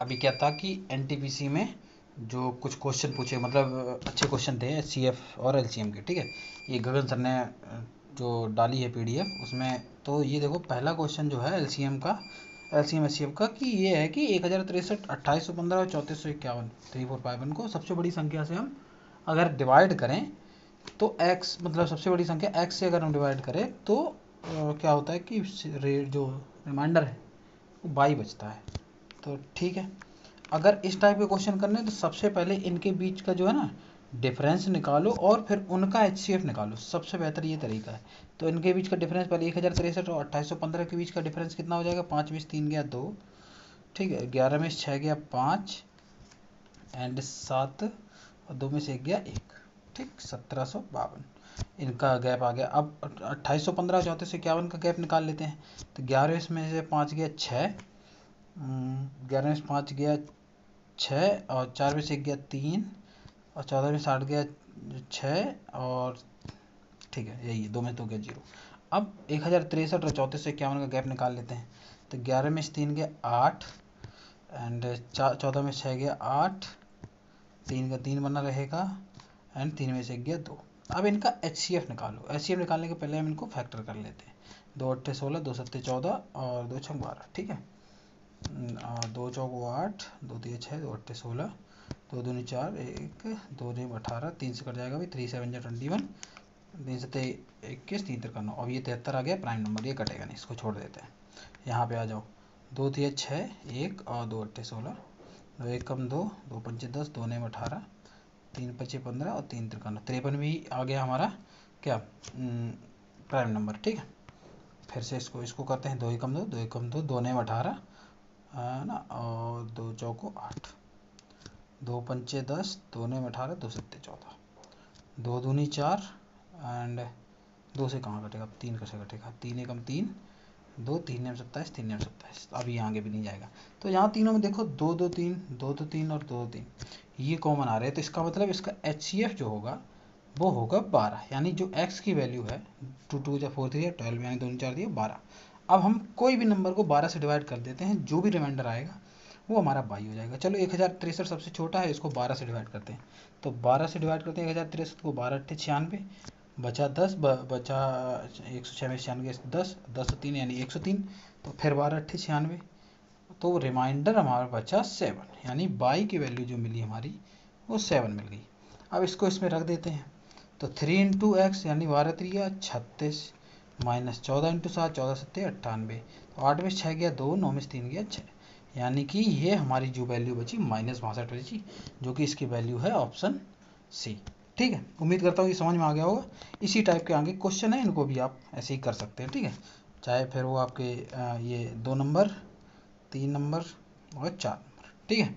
अभी क्या था कि एनटीपीसी में जो कुछ क्वेश्चन पूछे, मतलब अच्छे क्वेश्चन थे एचसीएफ और एलसीएम के, ठीक है। ये गगन सर ने जो डाली है पीडीएफ उसमें। तो ये देखो पहला क्वेश्चन जो है एलसीएम एचसीएफ का कि ये है कि 1063, 2815 और 3451 3451 को सबसे बड़ी संख्या से हम अगर डिवाइड करें तो x, मतलब सबसे बड़ी संख्या x से अगर हम डिवाइड करें तो क्या होता है कि जो रिमाइंडर है वो बाई बचता है। तो ठीक है, अगर इस टाइप के क्वेश्चन करने तो सबसे पहले इनके बीच का जो है ना डिफरेंस निकालो और फिर उनका एचसीएफ निकालो, सबसे बेहतर ये तरीका है। तो इनके बीच का डिफरेंस पहले 1063 और 2815 के बीच का डिफरेंस कितना हो जाएगा, 5 में 3 गया 2, ठीक है, 11 में 6 गया 5 एंड 7 और 2 में से 1 गया 1, ठीक, 1752 इनका गैप आ गया। अब 2815 3451 का गैप निकाल लेते हैं। तो 11 में से 5 गया 6, 11 में से 5 गया 6 और 4 में से 1 गया 3 और 14 में 60 गया 6 और ठीक है यही है, 2 में तो गया 0। अब 1063 और 3451 का गैप निकाल लेते हैं। तो 11 में से 3 गया 8 एंड 14 में 6 गया 8, 3 का 3 बना रहेगा एंड 3 में से 1 गया 2। अब इनका एचसीएफ निकालो। एचसीएफ निकालने के पहले हम इनको फैक्टर कर लेते हैं। 2 8 16, 2 7 14 और 2 6 12, ठीक है। और 2 चौक 8, 2 3 6, 2 8 16, 2 दूनी 4, 1 2 9 18, 3 से कट जाएगा भाई, 3 7 21, 3 7 21, 3 3 9। अब ये 73 आ गया प्राइम नंबर, ये कटेगा नहीं, इसको छोड़ देते हैं। यहाँ पे आ जाओ, 2 3 6, 1 और 2 8 16, 2 1 कम 2, 2 5 10, 2 9 18, 3 5 15 और 3 3 53 भी आ गया हमारा क्या प्राइम नंबर, ठीक है। फिर से इसको करते हैं, 2 1 कम 2, 2 1 कम 2, 2 9 18 है ना, और 2 चौको 8, 2 पंचे 10, 2 9 18, 2 7 14, 2 दूनी 4 एंड 2 से कहाँ कटेगा, 3 कैसे कटेगा, 3 एकम 3, 2 3 9 27, 3 9 27। अब यहाँ आगे भी नहीं जाएगा। तो यहाँ तीनों में देखो 2 2 3, 2 2 3 और 2 3 ये कॉमन आ रहे हैं। तो इसका मतलब इसका एचसीएफ जो होगा वो होगा 12, यानी जो x की वैल्यू है 2 2 या 4 3 या 12, यानी 2 4 दिया 12। अब हम कोई भी नंबर को 12 से डिवाइड कर देते हैं, जो भी रिमाइंडर आएगा वो हमारा बाई हो जाएगा। चलो 1063 सबसे छोटा है, इसको 12 से डिवाइड करते हैं। तो 12 से डिवाइड करते हैं 1063 को, 12 8 96, बचा 10, बचा 106 में 96 10, 10 3 यानी 103, तो फिर 12 8 96, तो रिमाइंडर हमारा बचा 7, यानी बाई की वैल्यू जो मिली हमारी वो 7 मिल गई। अब इसको इसमें रख देते हैं। तो 3 इंटू एक्स यानी 12 3 36 माइनस 14 इंटू 7, 14 7 98, तो 8 में 6 गया 2, 9 में 3 गया 6, यानी कि ये हमारी जो वैल्यू बची -62 बची, जो कि इसकी वैल्यू है ऑप्शन सी। ठीक है, उम्मीद करता हूँ ये समझ में आ गया होगा। इसी टाइप के आगे क्वेश्चन है, इनको भी आप ऐसे ही कर सकते हैं, ठीक है। चाहे फिर वो आपके ये 2 नंबर, 3 नंबर और 4 नंबर, ठीक है।